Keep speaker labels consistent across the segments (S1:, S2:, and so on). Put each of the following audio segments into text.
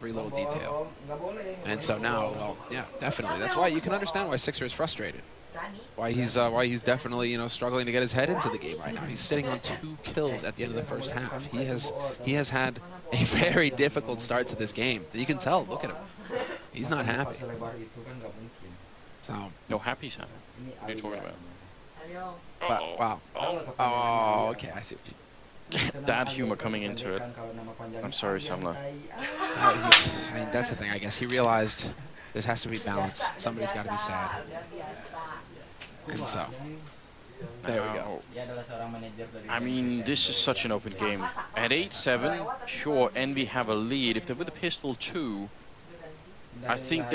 S1: every little detail. And so now, well, yeah, definitely. That's why you can understand why Sixer is frustrated. Why he's definitely, struggling to get his head into the game right now. He's sitting on 2 kills at the end of the first half. He has had a very difficult start to this game. You can tell. Look at him. He's not happy. So
S2: no happy, Sam. What are you talking about?
S1: Wow. Oh, okay. I see what you.
S2: Dad humor coming into it. I'm sorry, Samla.
S1: I mean, that's the thing. I guess he realized there has to be balance. Somebody's got to be sad. And so, there we go.
S2: I mean, this is such an open game. At 8-7, sure, Envy have a lead. If they're with the pistol too, I think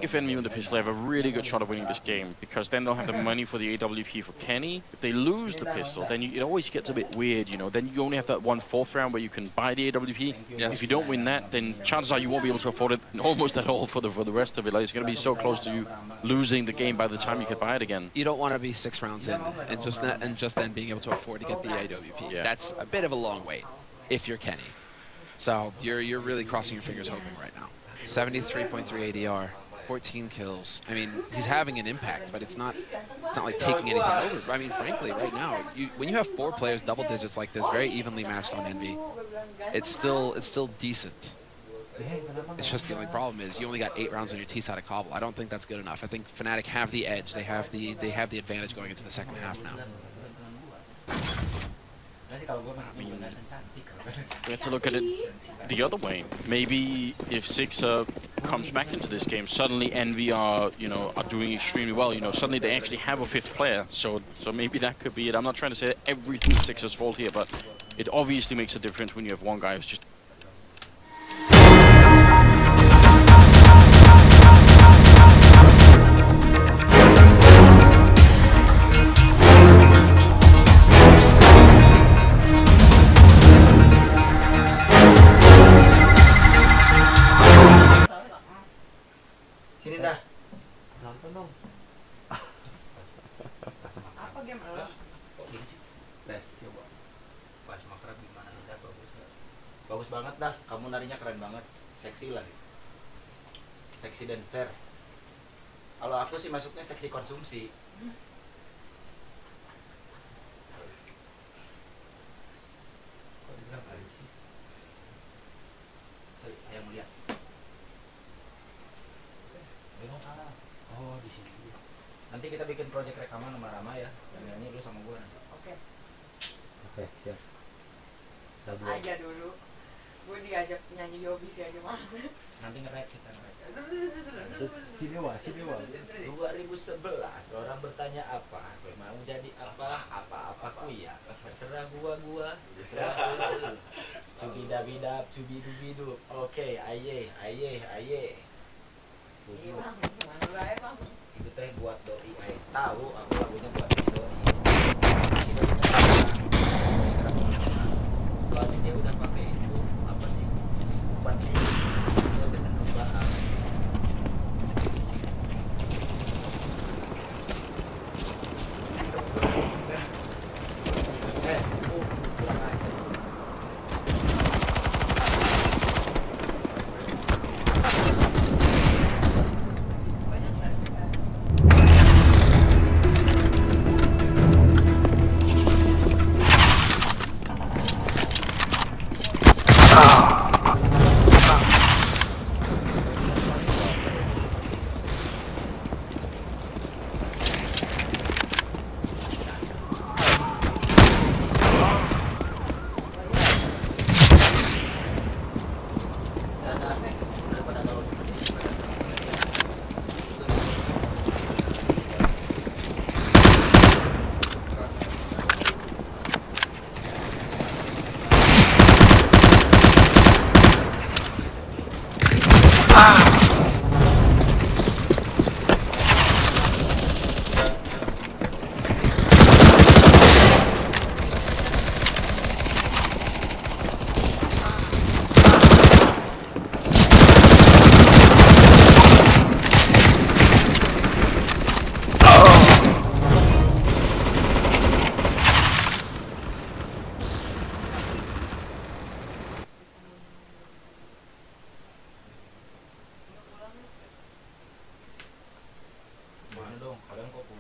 S2: if Envy with the pistol, they have a really good shot of winning this game, because then they'll have the money for the AWP for Kenny. If they lose the pistol, then it always gets a bit weird, Then you only have that 1/4 round where you can buy the AWP. Yeah. If you don't win that, then chances are you won't be able to afford it almost at all for the rest of it. Like, it's going to be so close to you losing the game by the time you could buy it again.
S1: You don't want to be 6 rounds in and just then being able to afford to get the AWP. Yeah. That's a bit of a long wait if you're Kenny. So you're really crossing your fingers hoping right now. 73.3 ADR, 14 kills. I mean, he's having an impact, but it's not like taking anything over. I mean, frankly, right now, when you have 4 players double digits like this, very evenly matched on Envy, it's still decent. It's just the only problem is you only got 8 rounds on your T side of Cobble. I don't think that's good enough. I think Fnatic have the edge. They have the advantage going into the second half now.
S2: I mean, we have to look at it the other way. Maybe if Sixer comes back into this game, suddenly Envy are doing extremely well. Suddenly they actually have a 5th player. So maybe that could be it. I'm not trying to say that everything is Sixer's fault here, but it obviously makes a difference when you have one guy who's just.
S3: Sini dah. Nonton dong. Apa game lo? Kok gini sih? Tes coba. Pas makrab gimana dah, bagus nggak? Bagus banget dah. Kamu narinya keren banget. Seksi lagi. Seksi dan share. Kalau aku sih masuknya seksi konsumsi. Kok dibilang kali sih? Sorry, ayam lihat. Oh, di sini. Nanti kita bikin project rekaman sama Rama ya. Yang nyanyi lu sama gua nanti. Oke. Oke, siap.
S4: Aja dulu. Gue diajak nyanyi di Hobi sih aja banget.
S3: Nanti nge-rap kita nge-rap. Sini wah. 2011 orang bertanya apa? Gue mau jadi apa ku ya. Terserah gua. Terserah lu. Cubidabidab, cubidubidu. Oke, aye.
S4: Iya bang, mana ya bang?
S3: Itu teh buat doi guys. Tahu aku lagunya buat si doi. Si doi-nya soalnya dia udah pakai itu apa sih? Buat dia udah cenderung bahas. Kurang aja.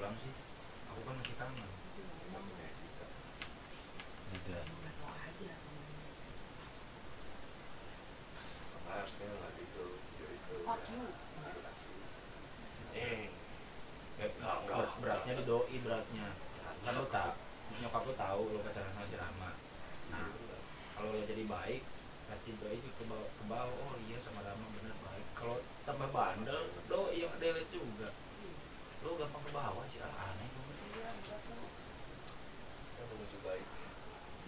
S3: pulang sih? Aku kan masih kangen. Tidak. Beratnya di doi beratnya. Kan lo tak, nyokap lo tahu lo pacaran sama si Rama. Nah, kalau lo jadi baik, pasti doi itu ke bawah. Oh iya sama Rama bener baik. Kalau tambah bandel, lo yang delete juga. Lo gampang ke bawah sih, aneh.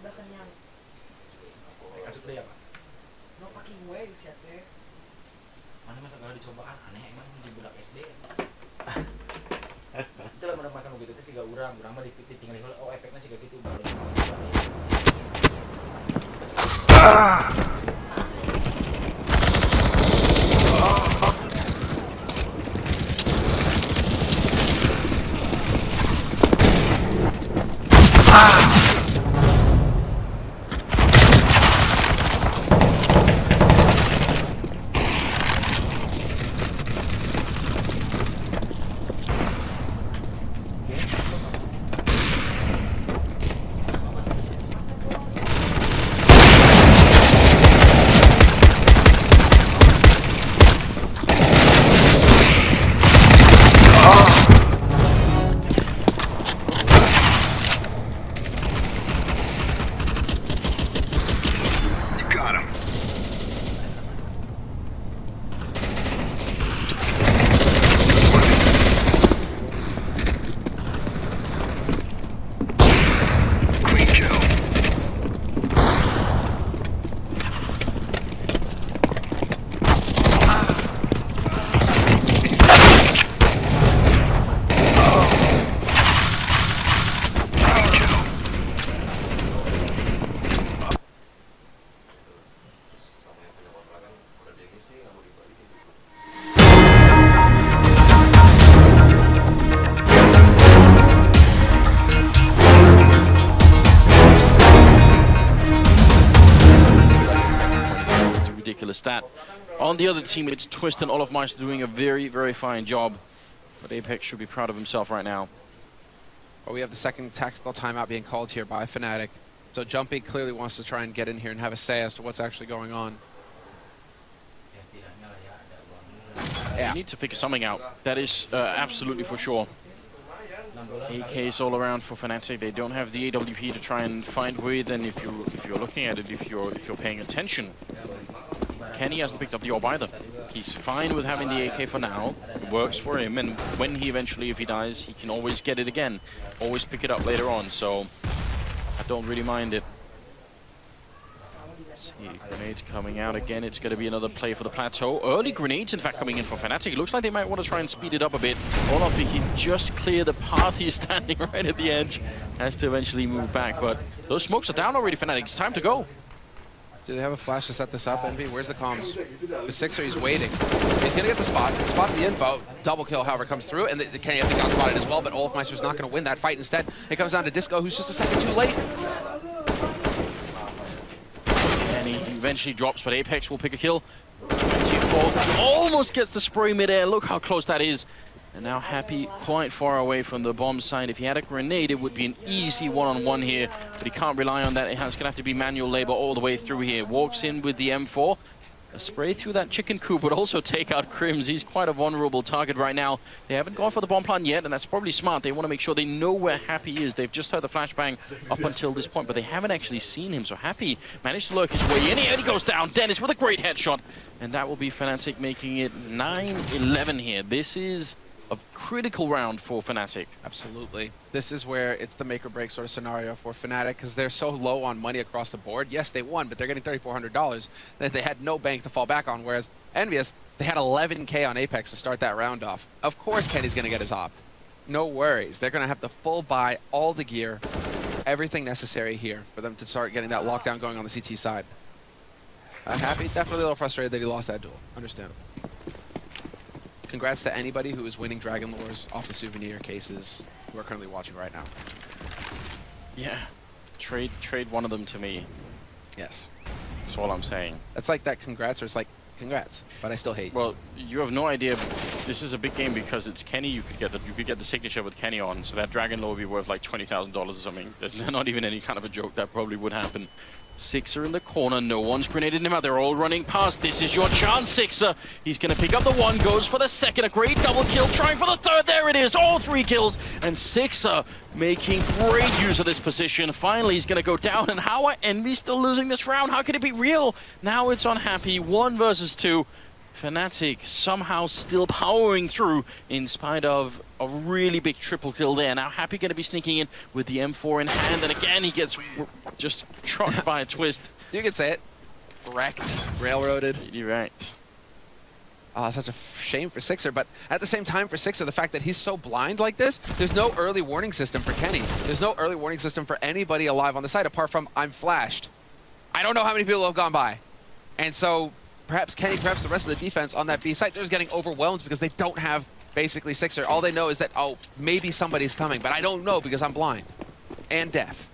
S4: Udah kenyang.
S3: Kasih dia apa?
S4: No fucking way sih teh.
S3: Mana masa kalau dicobaan aneh emang di budak SD. Itulah mana makan begitu sih gak urang mah tinggal Heula. Oh efeknya sih gak gitu baru.
S2: Stat. On the other team, it's Twist and Olofmeister doing a very, very fine job. But Apex should be proud of himself right now.
S1: Well, we have the second tactical timeout being called here by Fnatic. So Jumpy clearly wants to try and get in here and have a say as to what's actually going on.
S2: Yeah. You need to figure something out. That is absolutely for sure. AKs all around for Fnatic. They don't have the AWP to try and find with, and if you're looking at it, if you're paying attention, Kenny hasn't picked up the orb either. He's fine with having the AK for now. It works for him, and when he eventually, if he dies, he can always get it again. Always pick it up later on, so I don't really mind it. See, grenades coming out again. It's going to be another play for the plateau. Early grenades, in fact, coming in for Fnatic. It looks like they might want to try and speed it up a bit. Olaf, he can just clear the path. He's standing right at the edge. Has to eventually move back, but those smokes are down already, Fnatic. It's time to go.
S1: Do they have a flash to set this up, Envy? Where's the comms? The Sixer, he's waiting. He's going to get the spot. The spot's the info. Double kill, however, comes through, and the Kenny I think got spotted as well, but Olofmeister's not going to win that fight. Instead, it comes down to Disco, who's just a second too late.
S2: And he eventually drops, but Apex will pick a kill. 24 almost gets the spray mid-air. Look how close that is. And now Happy quite far away from the bomb site. If he had a grenade, it would be an easy one-on-one here, but he can't rely on that. It's going to have to be manual labor all the way through here. Walks in with the M4. A spray through that chicken coop would also take out Crims. He's quite a vulnerable target right now. They haven't gone for the bomb plant yet, and that's probably smart. They want to make sure they know where Happy is. They've just heard the flashbang up until this point, but they haven't actually seen him. So Happy managed to lurk his way in here, and he goes down. Dennis with a great headshot. And that will be Fnatic making it 9-11 here. This is a critical round for Fnatic.
S1: Absolutely. This is where it's the make or break sort of scenario for Fnatic, because they're so low on money across the board. Yes, they won, but they're getting $3,400 that they had no bank to fall back on, whereas Envious, they had 11K on Apex to start that round off. Of course Kenny's going to get his op. No worries. They're going to have the full buy, all the gear, everything necessary here for them to start getting that lockdown going on the CT side. Happy, definitely a little frustrated that he lost that duel. Understandable. Congrats to anybody who is winning Dragon Lores off the souvenir cases who are currently watching right now.
S2: Yeah. Trade one of them to me.
S1: Yes.
S2: That's all I'm saying.
S1: That's like that congrats, or it's like congrats. But I still hate you.
S2: Well, you have no idea. This is a big game because it's Kenny. You could get the signature with Kenny on, so that Dragon Lore would be worth like $20,000 or something. There's not even any kind of a joke that probably would happen. Sixer in the corner. No one's grenaded him out. They're all running past. This is your chance, Sixer. He's going to pick up the one. Goes for the second. A great double kill. Trying for the third. There it is. All 3 kills. And Sixer making great use of this position. Finally, he's going to go down. And how are Envy still losing this round? How can it be real? Now it's Unhappy. 1 versus 2. Fnatic somehow still powering through in spite of a really big triple kill there. Now Happy going to be sneaking in with the M4 in hand, and again he gets just trucked by a twist.
S1: You can say it. Wrecked. Railroaded.
S2: You're right.
S1: Oh, such a shame for Sixer, but at the same time for Sixer, the fact that he's so blind like this, there's no early warning system for Kenny. There's no early warning system for anybody alive on the site apart from I'm flashed. I don't know how many people have gone by. And so perhaps Kenny, perhaps the rest of the defense on that B site, they're just getting overwhelmed because they don't have basically Sixer. All they know is that, oh, maybe somebody's coming, but I don't know because I'm blind and deaf.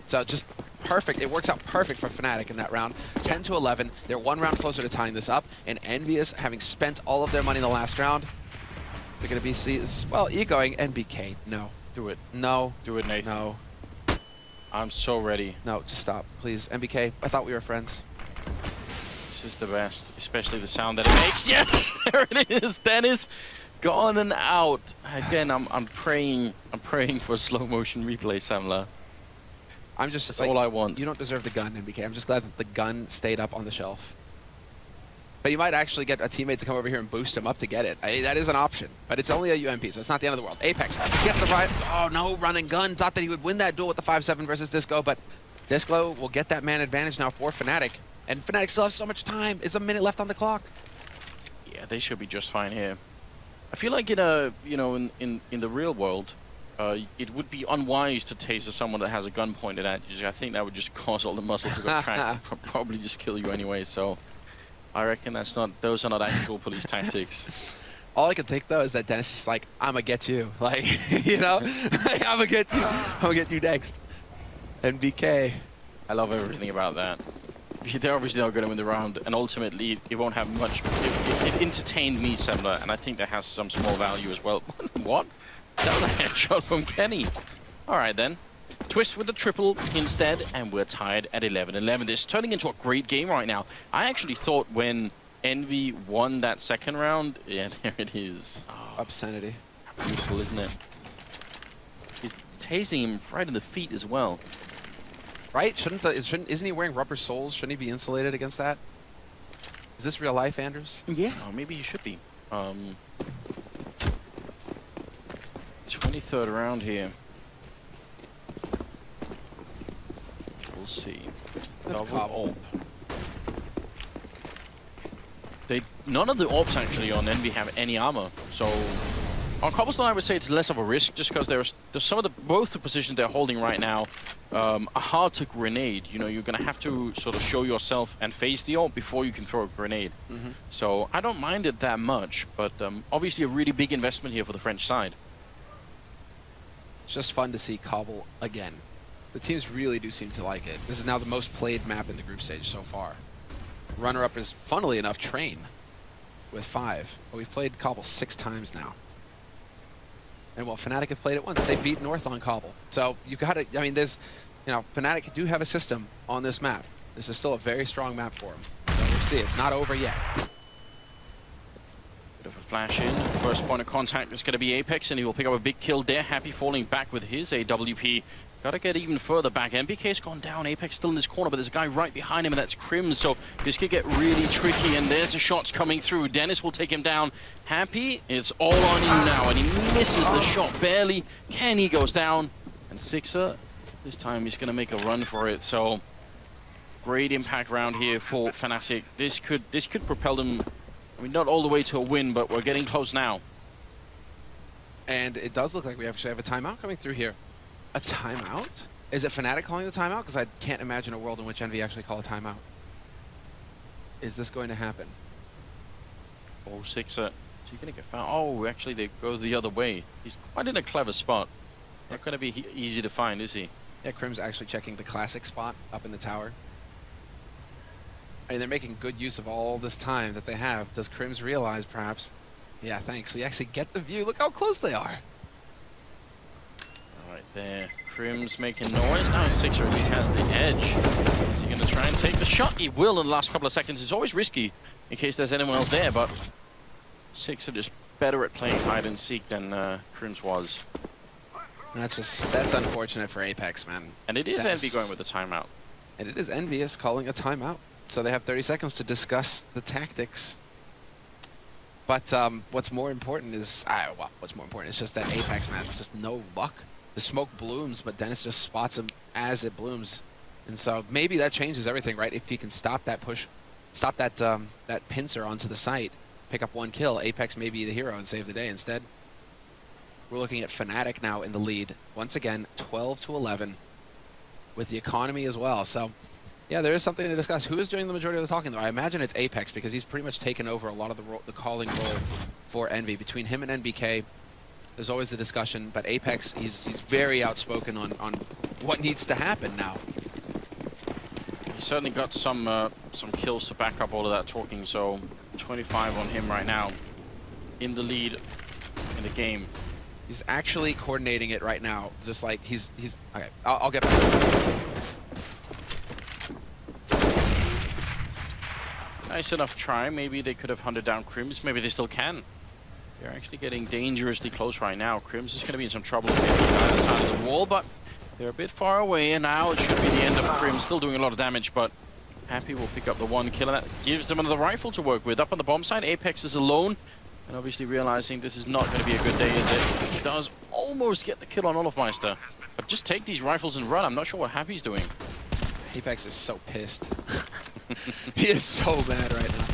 S1: So just perfect. It works out perfect for Fnatic in that round. 10-11. They're 1 round closer to tying this up, and Envious, having spent all of their money in the last round, they're going to be, well, egoing NBK. No.
S2: Do it.
S1: No.
S2: Do it, Nathan.
S1: No.
S2: I'm so ready.
S1: No, just stop, please. NBK, I thought we were friends.
S2: This is the best, especially the sound that it makes. Yes, there it is. Dennis, gone and out. Again, I'm praying for slow motion replay, Samla. That's all I want.
S1: You don't deserve the gun, NBK. I'm just glad that the gun stayed up on the shelf. But you might actually get a teammate to come over here and boost him up to get it. That is an option, but it's only a UMP, so it's not the end of the world. Apex gets the ride. Oh no, running gun. Thought that he would win that duel with the 5-7 versus Disco, but Disco will get that man advantage now for Fnatic. And Fnatic still has so much time. It's a minute left on the clock.
S2: Yeah, they should be just fine here. I feel like in a, in the real world, it would be unwise to taser someone that has a gun pointed at you. I think that would just cause all the muscle to go crack. Probably just kill you anyway. So I reckon those are not actual police tactics.
S1: All I can think though is that Dennis is like, I'ma get you, like, you know, I'ma get you next. NBK.
S2: I love everything about that. They're obviously not going to win the round, and ultimately it won't have much. It entertained me, Semler, and I think that has some small value as well. What? That was a headshot from Kenny. All right then. Twist with the triple instead, and we're tied at 11-11. This is turning into a great game right now. I actually thought when Envy won that second round, yeah, there it is. Oh,
S1: obscenity.
S2: Beautiful, isn't it? He's tasing him right in the feet as well.
S1: Right? Isn't he wearing rubber soles? Shouldn't he be insulated against that? Is this real life, Anders?
S2: Yeah. Oh, maybe he should be. 23rd round here. We'll see.
S1: That's Cobble.
S2: None of the AWPs actually on Envy have any armor, so on Cobblestone I would say it's less of a risk just because there's some of both the positions they're holding right now are hard to grenade. You know, you're gonna have to sort of show yourself and face the AWP before you can throw a grenade. So I don't mind it that much, but obviously a really big investment here for the French side.
S1: It's just fun to see Cobble again. The teams really do seem to like it. This is now the most played map in the group stage so far. Runner-up is, funnily enough, Train with 5. But we've played Cobble 6 times now. And while Fnatic have played it once, they beat North on Cobble. So you gotta, I mean, there's, you know, Fnatic do have a system on this map. This is still a very strong map for them. So we'll see, it's not over yet.
S2: Bit of a flash in. First point of contact is going to be Apex, and he will pick up a big kill there. Happy falling back with his AWP. Got to get even further back. MBK's gone down. Apex still in this corner, but there's a guy right behind him, and that's Crim. So this could get really tricky, and there's the shots coming through. Dennis will take him down. Happy, it's all on you now, and he misses the shot barely. Kenny goes down, and Sixer, this time he's going to make a run for it. So great impact round here for Fnatic. This could propel them, I mean, not all the way to a win, but we're getting close now.
S1: And it does look like we actually have a timeout coming through here. A timeout? Is it Fnatic calling the timeout? Because I can't imagine a world in which Envy actually call a timeout. Is this going to happen?
S2: Oh, Sixer. Is he going to get found? Oh, actually, they go the other way. He's quite in a clever spot. Not going to be easy to find, is he?
S1: Yeah, Crim's actually checking the classic spot up in the tower. I mean, they're making good use of all this time that they have. Does Crims realize, perhaps? Yeah, thanks. We actually get the view. Look how close they are.
S2: Right there. Crims making noise. Now Sixer at least has the edge. Is he going to try and take the shot? He will in the last couple of seconds. It's always risky in case there's anyone else there, but Sixer just better at playing hide and seek than Crims was.
S1: That's unfortunate for Apex, man.
S2: And it is Envy going with the timeout.
S1: And it is Envious calling a timeout. So they have 30 seconds to discuss the tactics. But what's more important is, what's more important is just that Apex, man, just no luck. The smoke blooms, but Dennis just spots him as it blooms. And so maybe that changes everything, right? If he can stop that push, stop that that pincer onto the site, pick up one kill, Apex may be the hero and save the day instead. We're looking at Fnatic now in the lead. Once again, 12-11 with the economy as well. So, yeah, there is something to discuss. Who is doing the majority of the talking, though? I imagine it's Apex because he's pretty much taken over a lot of the calling role for Envy. Between him and NBK, there's always the discussion, but Apex, he's very outspoken on what needs to happen now.
S2: He certainly got some kills to back up all of that talking, so 25 on him right now in the lead in the game.
S1: He's actually coordinating it right now, just like he's okay, I'll get back to that.
S2: Nice enough try. Maybe they could have hunted down Crims. Maybe they still can. They're actually getting dangerously close right now. Crims is going to be in some trouble on either side of the wall, but they're a bit far away, and now it should be the end of Crims. Still doing a lot of damage, but Happy will pick up the one kill, and that gives them another rifle to work with. Up on the bomb side, Apex is alone, and obviously realizing this is not going to be a good day, is it? He does almost get the kill on Olofmeister, but just take these rifles and run. I'm not sure what Happy's doing.
S1: Apex is so pissed. He is so mad right now.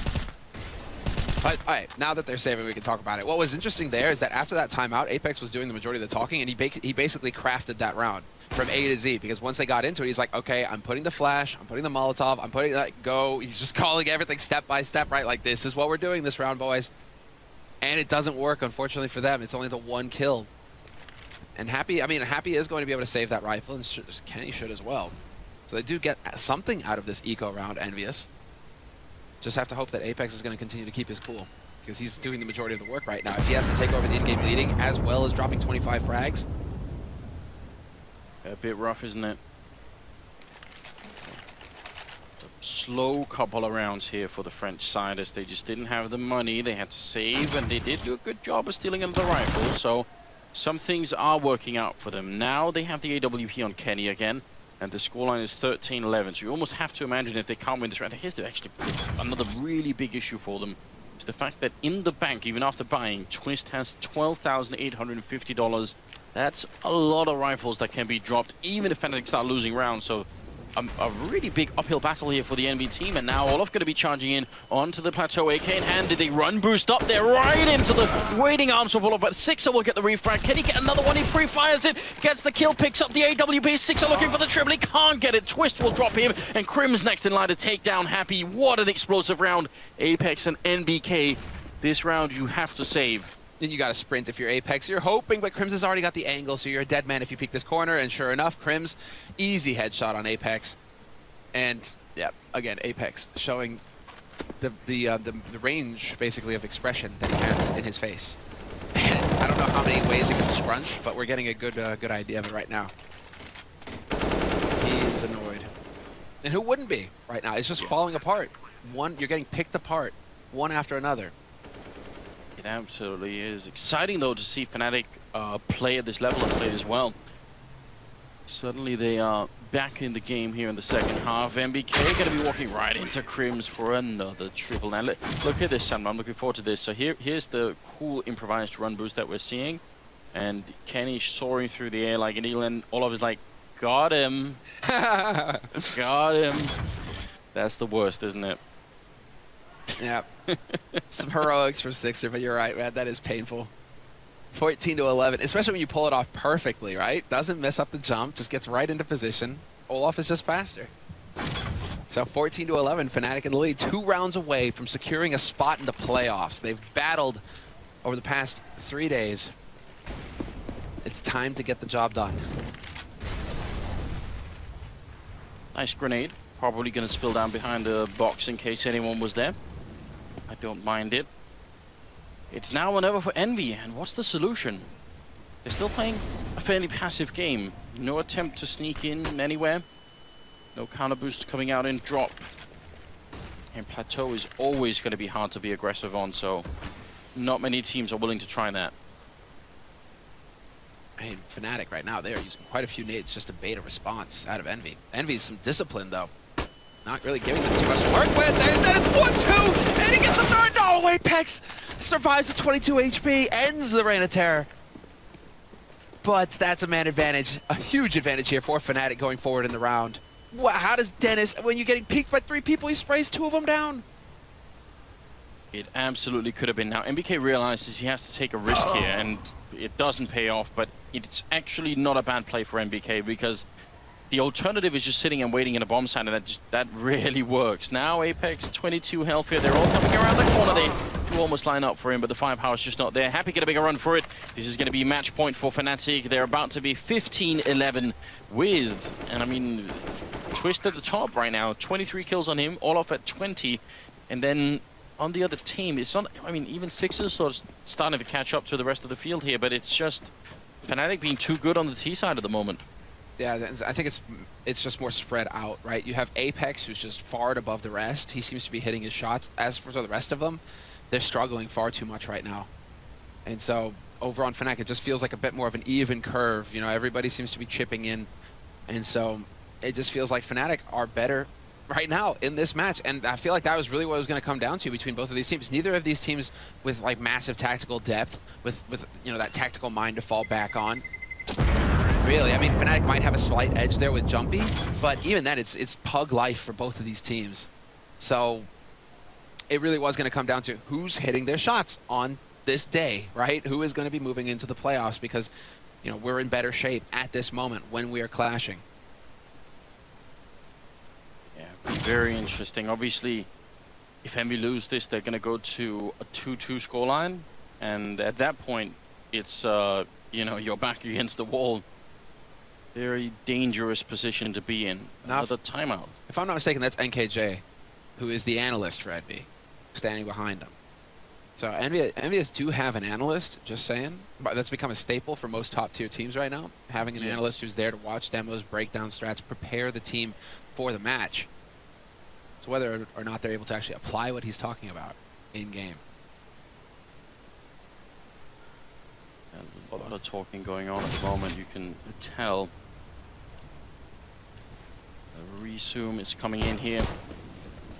S1: But, all right, now that they're saving, we can talk about it. What was interesting there is that after that timeout, Apex was doing the majority of the talking, and he basically crafted that round from A to Z, because once they got into it, he's like, okay, I'm putting the flash, I'm putting the Molotov, I'm putting, like, go. He's just calling everything step by step, right? Like, this is what we're doing this round, boys. And it doesn't work, unfortunately for them. It's only the one kill. And Happy is going to be able to save that rifle, and Kenny should as well. So they do get something out of this eco round, Envious. Just have to hope that Apex is going to continue to keep his cool, because he's doing the majority of the work right now. If he has to take over the in-game leading, as well as dropping 25 frags.
S2: A bit rough, isn't it? A slow couple of rounds here for the French side, as they just didn't have the money. They had to save, and they did do a good job of stealing another rifle, so some things are working out for them. Now they have the AWP on Kenny again, and the scoreline is 13-11. So you almost have to imagine if they can't win this round. Here's actually another really big issue for them. It's the fact that in the bank, even after buying, Twist has $12,850. That's a lot of rifles that can be dropped, even if Fnatic start losing rounds. So a really big uphill battle here for the NB team, and now Olof going to be charging in onto the plateau. AK in hand, did they run boost up there right into the waiting arms of Olof, but Sixer will get the refrag. Can he get another one? He pre-fires it, gets the kill, picks up the AWP. Sixer looking for the triple, he can't get it. Twist will drop him, and Crim's next in line to take down Happy. What an explosive round. Apex and NBK, this round you have to save.
S1: Then you got to sprint if you're Apex. You're hoping, but Crims has already got the angle, so you're a dead man if you peek this corner. And sure enough, Crims, easy headshot on Apex. And yeah, again, Apex showing the range basically of expression that he has in his face. And I don't know how many ways it can scrunch, but we're getting a good idea of it right now. He's annoyed, and who wouldn't be right now? It's just falling apart. You're getting picked apart, one after another.
S2: It absolutely is. Exciting, though, to see Fnatic play at this level and play this well. Suddenly they are back in the game here in the second half. MBK going to be walking right into Crims for another triple. Now, look at this, Sam. I'm looking forward to this. So here's the cool improvised run boost that we're seeing. And Kenny soaring through the air like an eagle, and all of us like, got him. Got him. That's the worst, isn't it?
S1: Yeah. Some heroics for Sixer, but you're right, man. That is painful. 14-11, especially when you pull it off perfectly, right? Doesn't mess up the jump, just gets right into position. Olaf is just faster. So 14-11, Fnatic in the lead, 2 rounds away from securing a spot in the playoffs. They've battled over the past 3 days. It's time to get the job done.
S2: Nice grenade Probably going to spill down behind the box in case anyone was there. I don't mind it. It's now or never for Envy, and what's the solution? They're still playing a fairly passive game. No attempt to sneak in anywhere. No counter boosts coming out in drop. And Plateau is always going to be hard to be aggressive on, so not many teams are willing to try that.
S1: I mean, Fnatic right now, they are using quite a few nades just to bait a response out of Envy. Envy's some discipline, though. Not really giving them too much to work with. There's that. It's 1-2, and he gets the third. No, Apex survives with 22 HP, ends the Reign of Terror. But that's a man advantage, a huge advantage here for Fnatic going forward in the round. How does Dennis, when you're getting peeked by 3 people, he sprays 2 of them down?
S2: It absolutely could have been. Now, MBK realizes he has to take a risk here, and it doesn't pay off, but it's actually not a bad play for MBK, because the alternative is just sitting and waiting in a bomb site, and that really works. Now, Apex, 22 health here. They're all coming around the corner. They do almost line up for him, but the firepower's just not there. Happy to get a bigger run for it. This is going to be match point for Fnatic. They're about to be 15-11 with, and I mean, Twist at the top right now. 23 kills on him, all off at 20, and then on the other team, it's not, I mean, even Sixers sort of starting to catch up to the rest of the field here, but it's just Fnatic being too good on the T side at the moment.
S1: Yeah, I think it's just more spread out, right? You have Apex, who's just far and above the rest. He seems to be hitting his shots. As for the rest of them, they're struggling far too much right now. And so over on Fnatic, it just feels like a bit more of an even curve. You know, everybody seems to be chipping in. And so it just feels like Fnatic are better right now in this match. And I feel like that was really what it was going to come down to between both of these teams. Neither of these teams with like massive tactical depth, with you know, that tactical mind to fall back on. Really, I mean, Fnatic might have a slight edge there with Jumpy, but even then, it's pug life for both of these teams. So it really was going to come down to who's hitting their shots on this day, right? Who is going to be moving into the playoffs, because, you know, we're in better shape at this moment when we are clashing.
S2: Yeah, very interesting. Obviously, if Envy lose this, they're going to go to a 2-2 scoreline, and at that point, it's you know, you're back against the wall. Very dangerous position to be in.
S1: Now,
S2: another timeout.
S1: If I'm not mistaken, that's NKJ, who is the analyst for Envy, standing behind him. So Envious do have an analyst, just saying. But that's become a staple for most top-tier teams right now, having an analyst who's there to watch demos, break down strats, prepare the team for the match. So whether or not they're able to actually apply what he's talking about in-game.
S2: A lot of talking going on at the moment, you can tell. The resume is coming in here.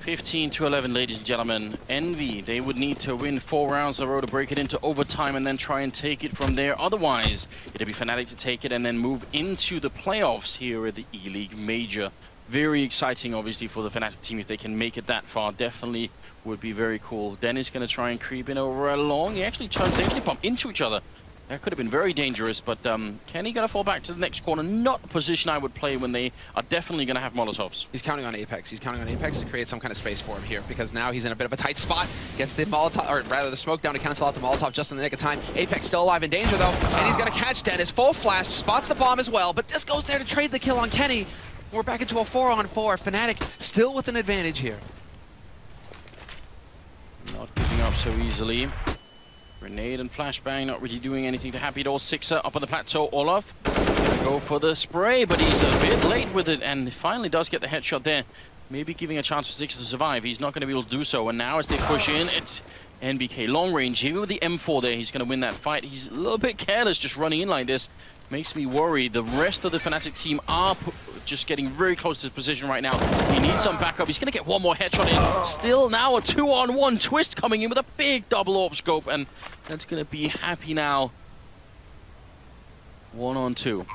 S2: 15-11, ladies and gentlemen. Envy, they would need to win 4 rounds in a row to break it into overtime and then try and take it from there. Otherwise, it'll be Fnatic to take it and then move into the playoffs here at the E-League Major. Very exciting, obviously, for the Fnatic team if they can make it that far. Definitely would be very cool. Dennis going to try and creep in over along. He actually turns, they actually bump into each other. That could have been very dangerous, but Kenny going to fall back to the next corner. Not a position I would play when they are definitely going to have Molotovs.
S1: He's counting on Apex. He's counting on Apex to create some kind of space for him here, because now he's in a bit of a tight spot. Gets the Molotov, or rather the smoke down to cancel out the Molotov just in the nick of time. Apex still alive in danger, though, and he's going to catch Dennis. Full flash, spots the bomb as well, but this goes there to trade the kill on Kenny. We're back into a 4-on-4. Fnatic still with an advantage here.
S2: Not giving up so easily. Grenade and flashbang not really doing anything to Happy at all. Sixer up on the plateau. Olaf gonna go for the spray, but he's a bit late with it and finally does get the headshot there. Maybe giving a chance for Sixer to survive. He's not going to be able to do so. And now as they push in, it's NBK long range. Even with the M4 there, he's going to win that fight. He's a little bit careless just running in like this. Makes me worry. The rest of the Fnatic team are just getting very close to his position right now. He needs some backup. He's going to get one more headshot in. Still now a 2-on-1 Twist coming in with a big double AWP scope. And that's going to be Happy now. 1-on-2.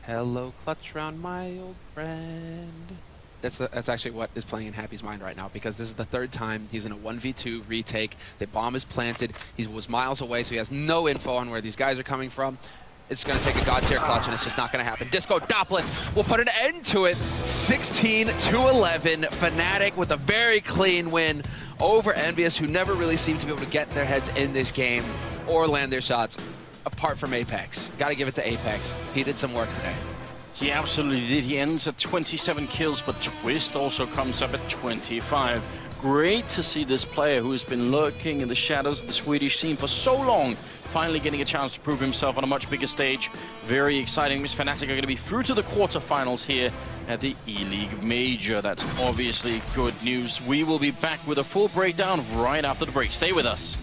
S1: Hello, clutch round, my old friend. That's actually what is playing in Happy's mind right now, because this is the 3rd time he's in a 1v2 retake. The bomb is planted. He was miles away, so he has no info on where these guys are coming from. It's going to take a God tier clutch, and it's just not going to happen. Disco Dopplet will put an end to it. 16-11. Fnatic with a very clean win over Envious, who never really seemed to be able to get their heads in this game or land their shots, apart from Apex. Got to give it to Apex. He did some work today.
S2: He absolutely did. He ends at 27 kills, but Twist also comes up at 25. Great to see this player who has been lurking in the shadows of the Swedish scene for so long, finally getting a chance to prove himself on a much bigger stage. Very exciting. Miss Fnatic are going to be through to the quarterfinals here at the E-League Major. That's obviously good news. We will be back with a full breakdown right after the break. Stay with us.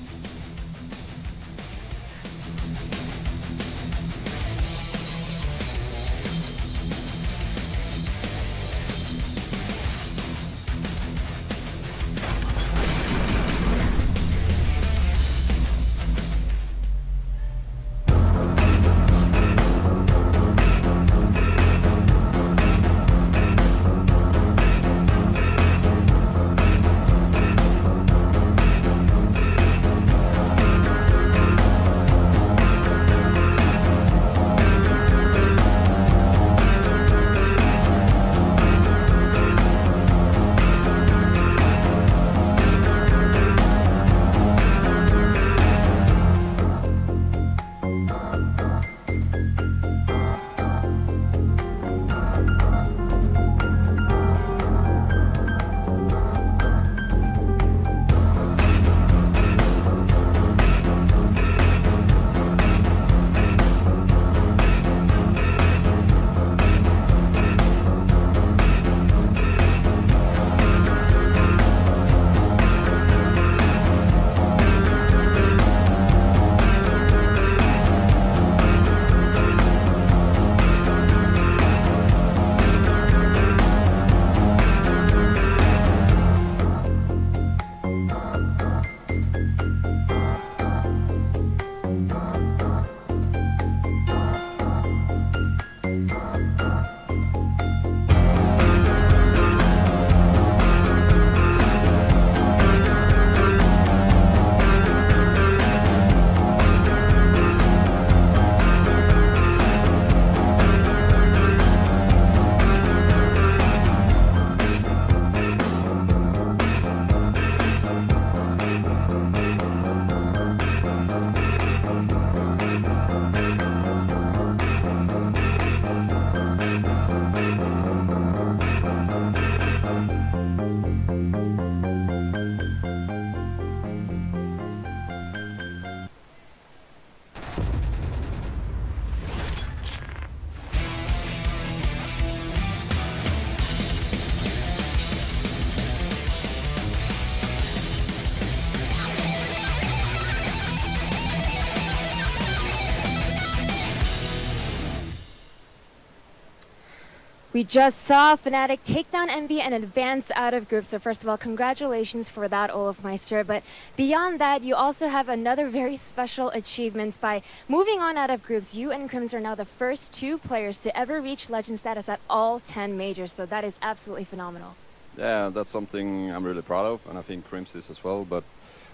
S5: We just saw Fnatic take down Envy and advance out of groups. So first of all, congratulations for that, Olafmeister. But beyond that, you also have another very special achievement. By moving on out of groups, you and Crims are now the first 2 players to ever reach legend status at all 10 majors. So that is absolutely phenomenal.
S6: Yeah, that's something I'm really proud of, and I think Crims is as well. But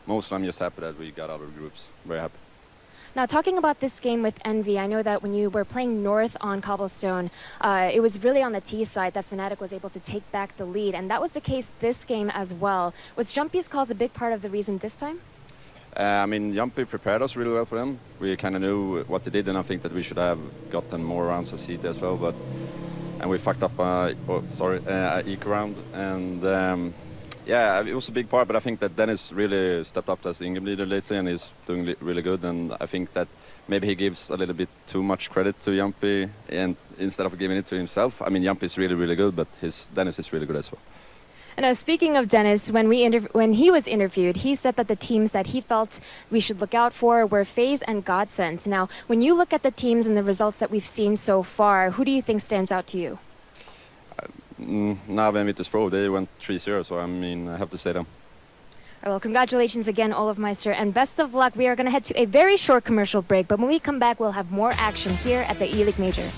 S6: mostly I'm just happy that we got out of groups. Very happy.
S5: Now, talking about this game with Envy, I know that when you were playing North on Cobblestone, it was really on the T side that Fnatic was able to take back the lead, and that was the case this game as well. Was Jumpy's calls a big part of the reason this time?
S6: I mean, Jumpy prepared us really well for them. We kind of knew what they did, and I think that we should have gotten more rounds of CT as well. And we fucked up, eco round, and yeah, it was a big part. But I think that Dennis really stepped up as Ingame leader lately, and he's doing really good. And I think that maybe he gives a little bit too much credit to Jumpy, and instead of giving it to himself. I mean, Jumpy is really good, but Dennis is really good as well.
S5: And speaking of Dennis, when he was interviewed, he said that the teams that he felt we should look out for were FaZe and Godsent. Now, when you look at the teams and the results that we've seen so far, who do you think stands out to you?
S6: Nav and Virtus Pro, they went 3-0, so I mean, I have to say them.
S5: Well, congratulations again, Olafmeister, and best of luck. We are going to head to a very short commercial break, but when we come back, we'll have more action here at the E-League Major.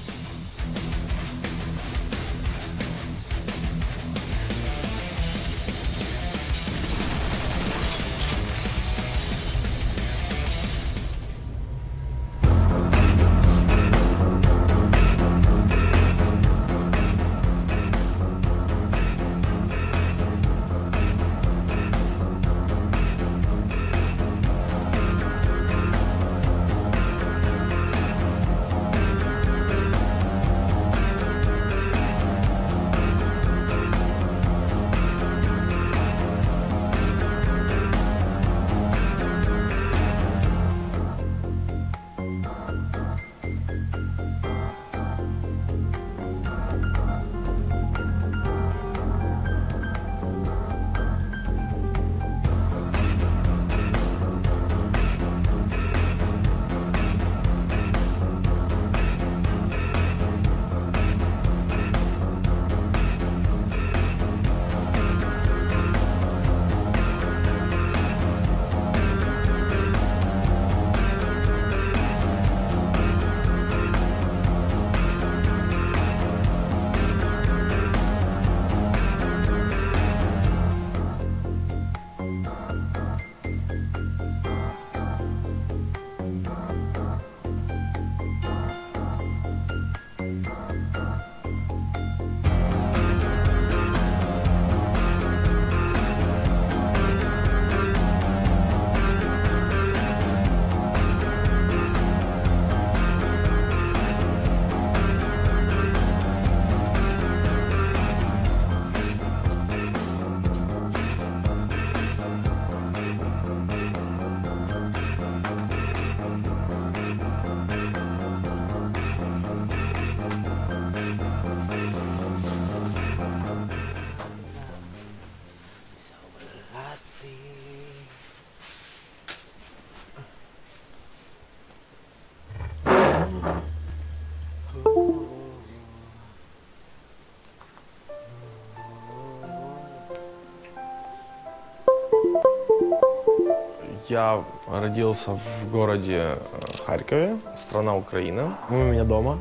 S7: Я родился в городе Харькове, страна Украина. Вы у меня дома.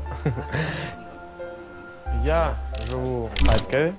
S7: Я живу в Харькове.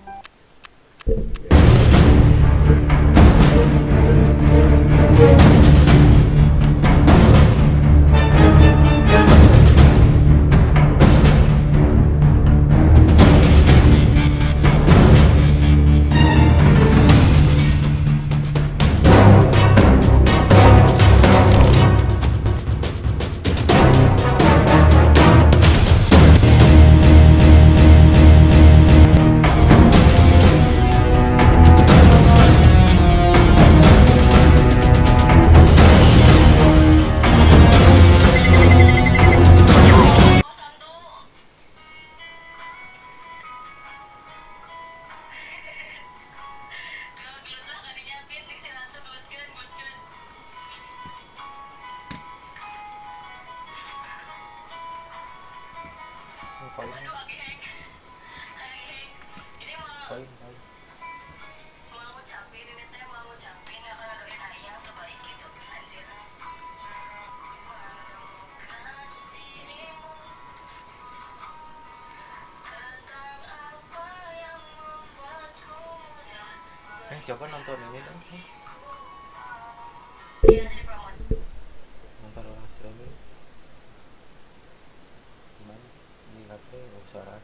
S3: Coba nonton ini dong. Nonton hasil ini. Gimana? Di HP suara.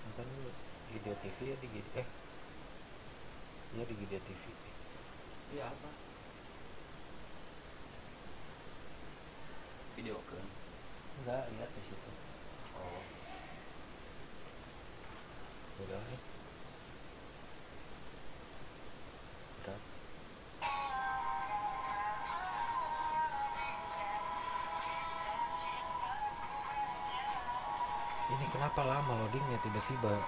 S3: Nonton dulu. Gidio TV ya di Gidio. Iya di Gidio TV. Iya apa? Video kan? Enggak, lihat di situ. Oh. Udah. Ini kenapa lama loadingnya tiba-tiba?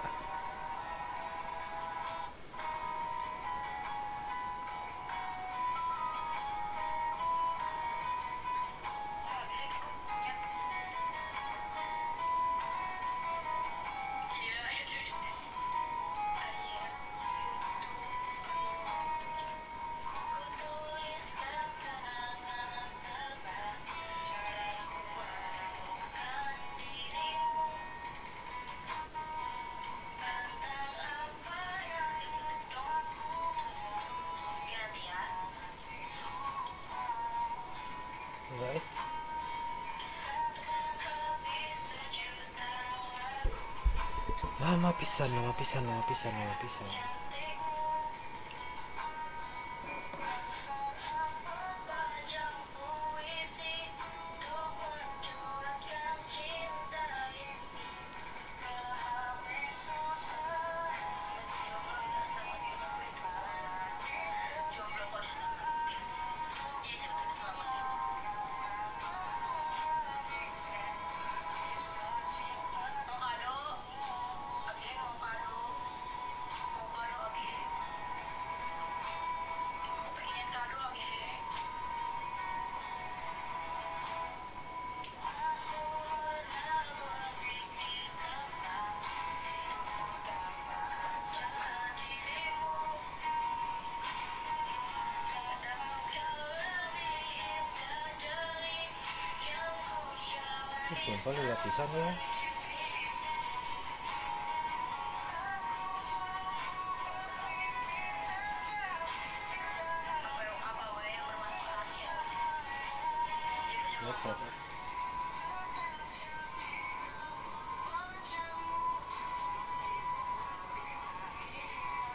S3: Lama pisan. Sumpah lu lapisan ya.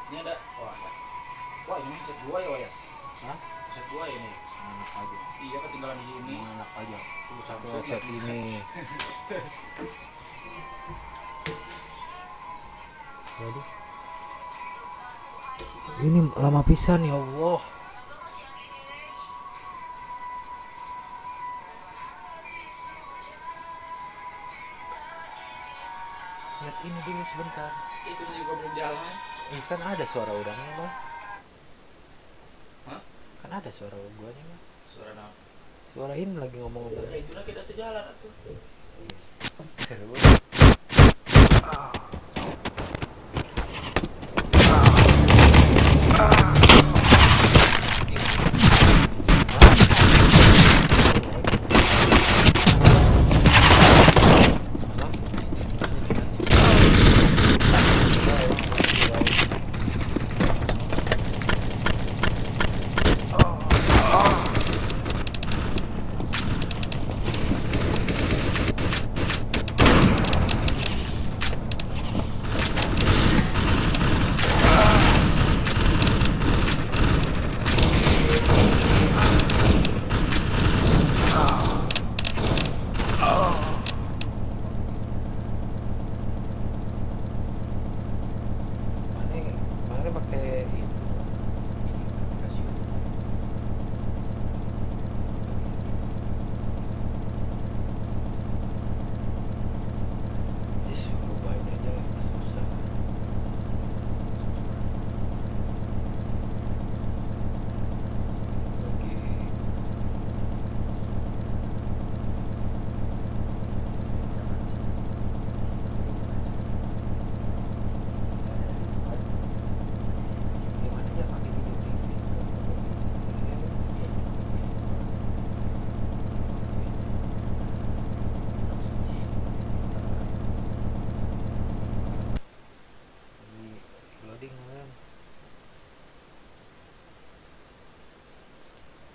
S3: Ini ada. Wah ini set 2 ya. Hah? Set 2 ini. Enak aja. Iya ketinggalan di ini. Enak aja. Satu set ini. Waduh. Ini lama pisan ya Allah. Lihat ini dulu sebentar. Itu juga belum jalan. Kan ada suara udangnya bang. Hah? Kan ada suara guanya bang. Suara apa? Suara ini lagi ngomong-ngomong. Ya itu lagi kita jalan atuh.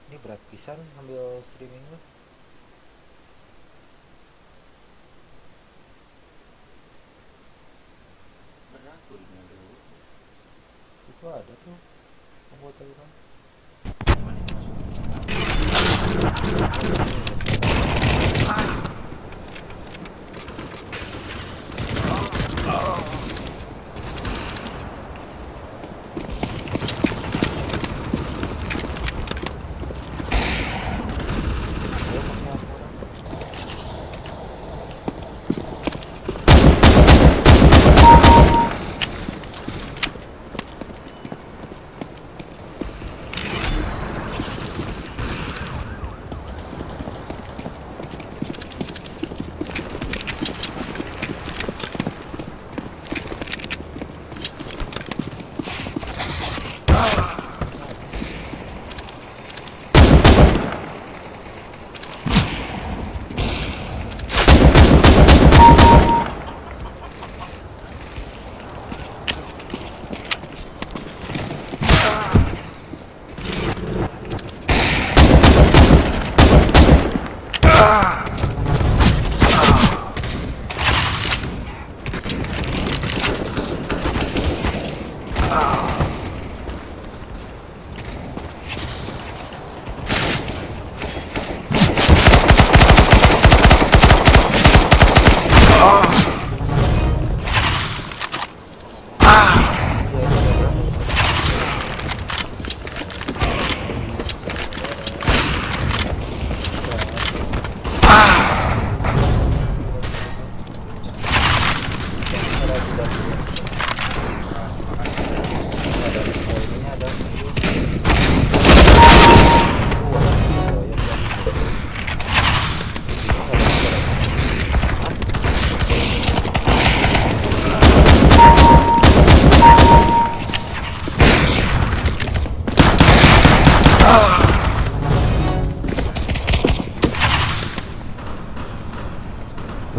S3: Ini berat pisan ambil streaming lu. Berat tuh dulu. Itu ada tuh anggota orang.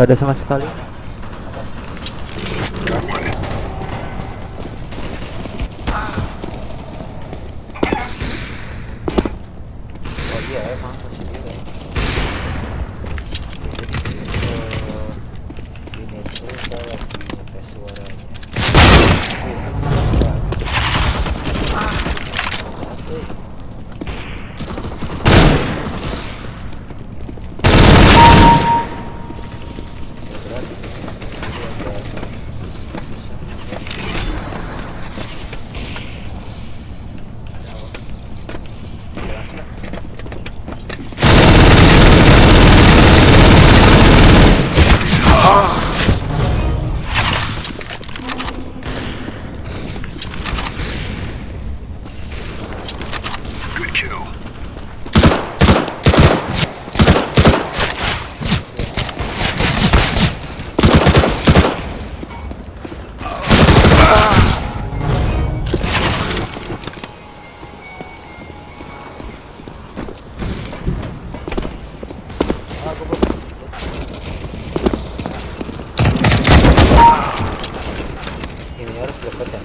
S3: Gak ada sama sekali. Oh iya emang masih dia. Ini tuh saya lagi ngetes suaranya. Ini harus dapat ya.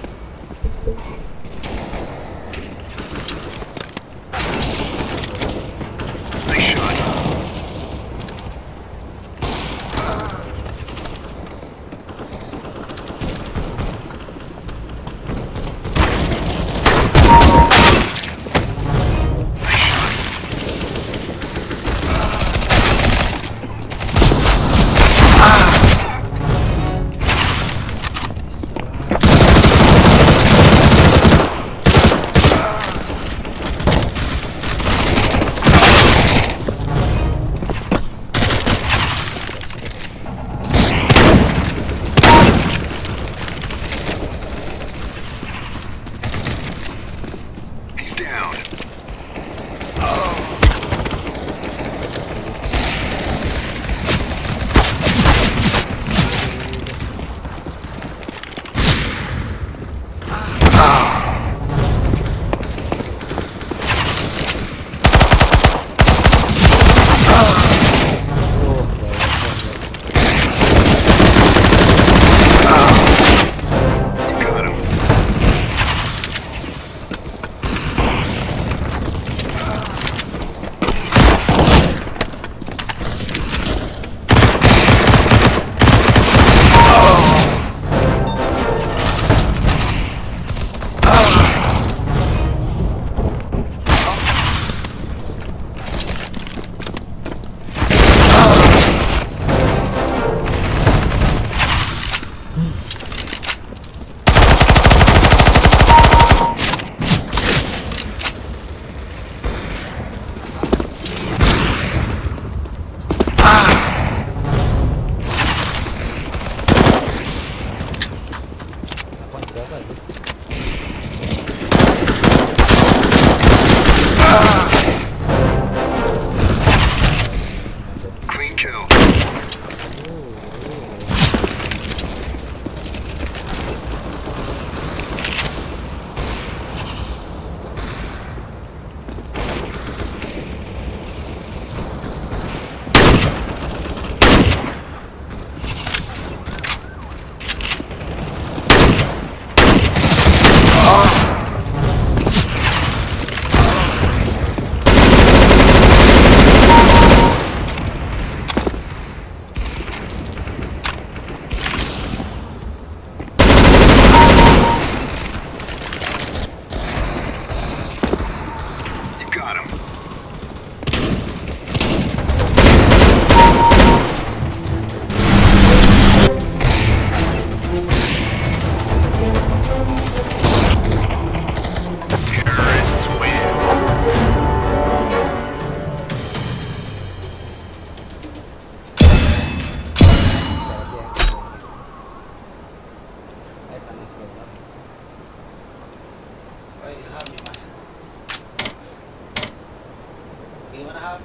S3: Gimana Ham?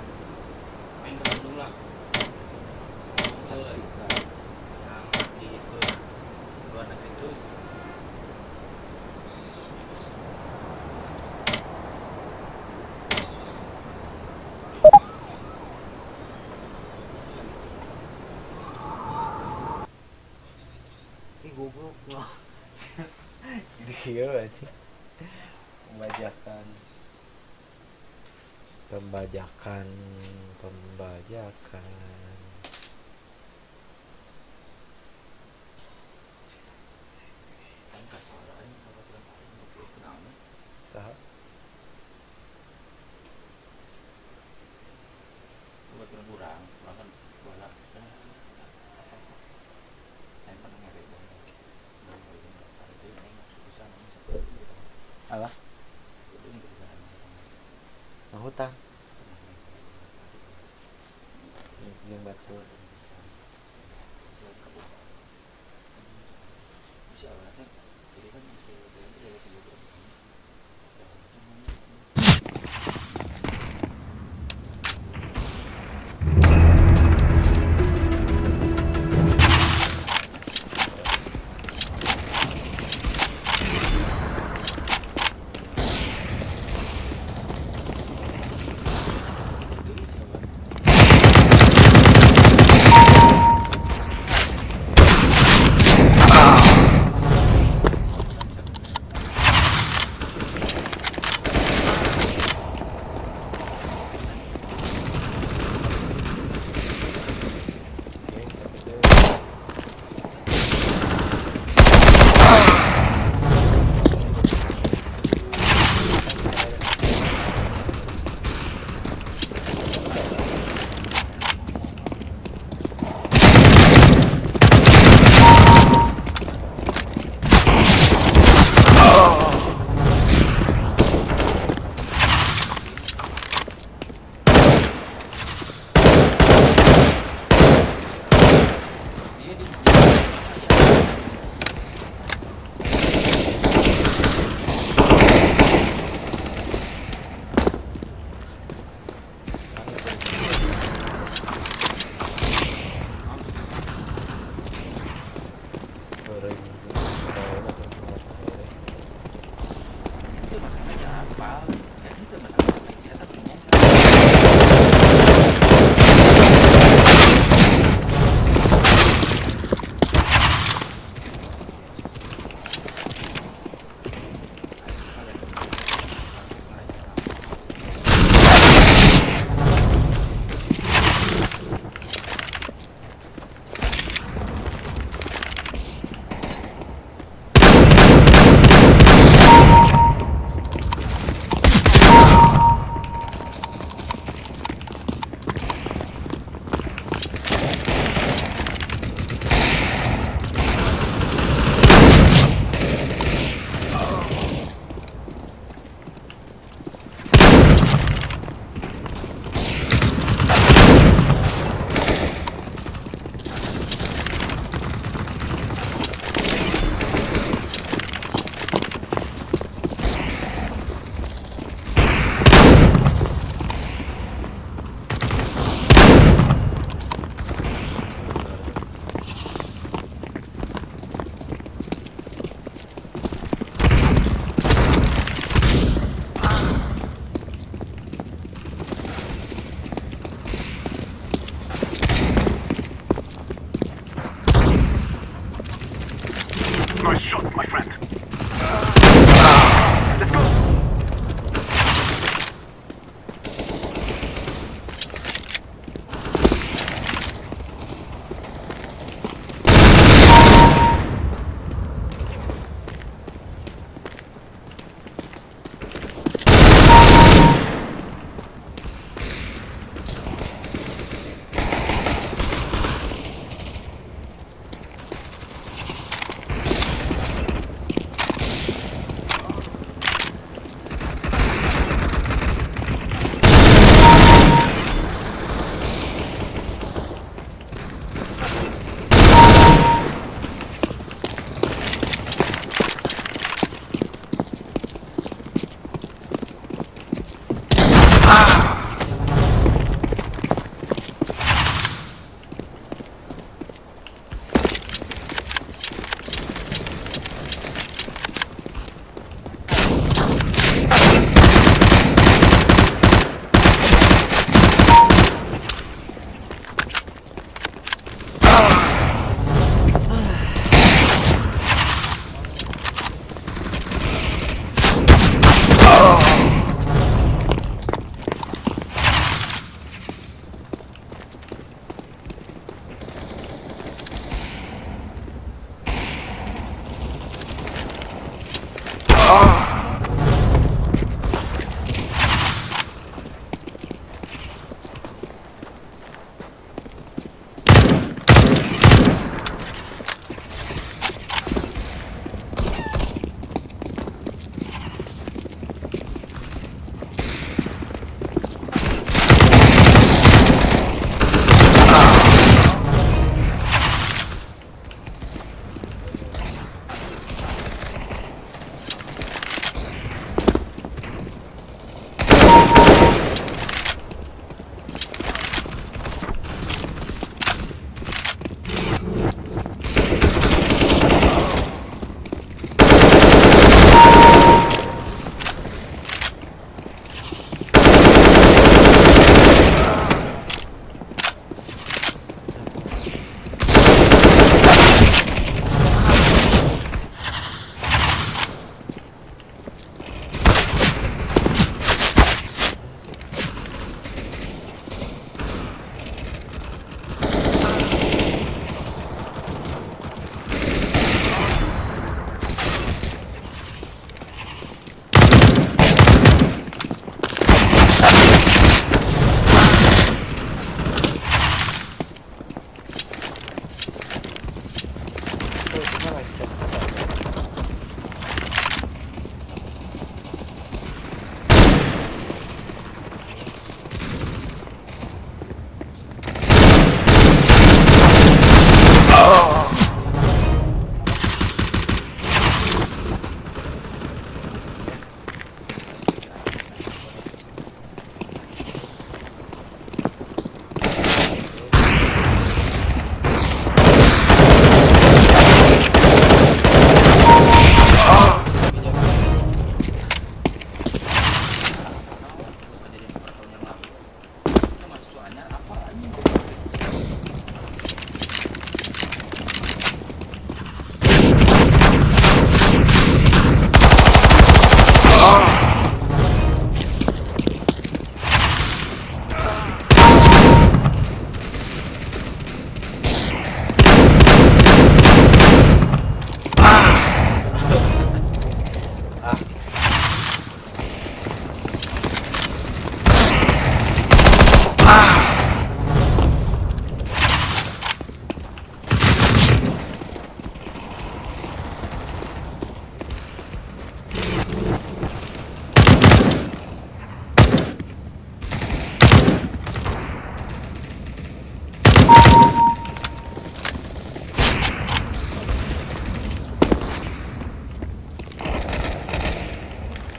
S3: Main ke Bandung lah. Nah, gitu. Luar negeri terus. Goblok loh. Iya aja. Pembajakan. Saha? Buat kurang, kan bola. Apa? Mau hutang. Yang bakso.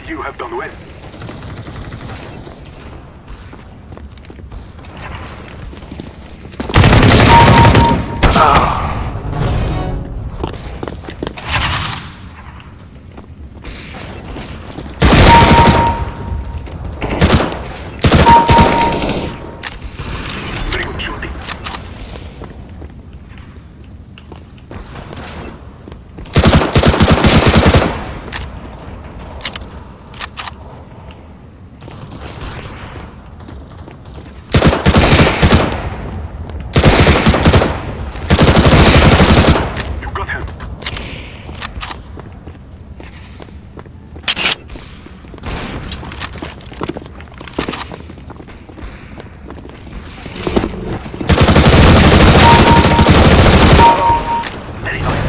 S8: You have done well. Very good shooting. You got him. Very nice.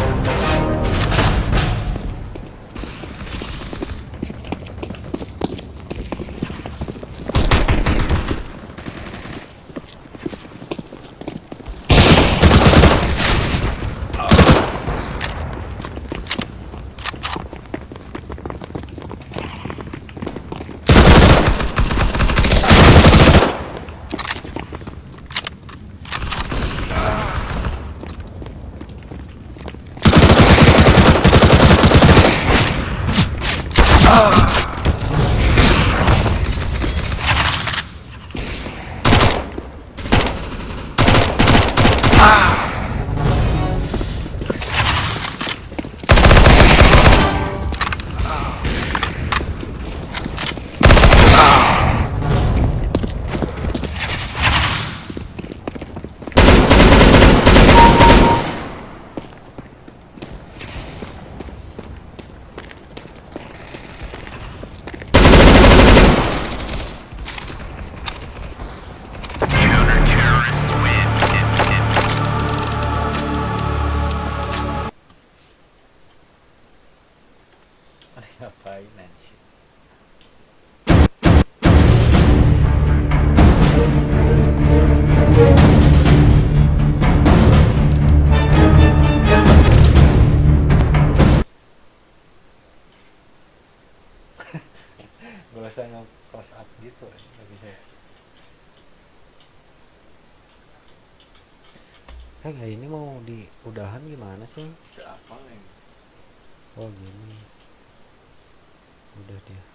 S3: Ngapain anjir? Berasa nge-close up gitu nggak bisa ya? Ini mau di udahan gimana sih?
S2: Apa nih?
S3: Oh gini. Udah dia.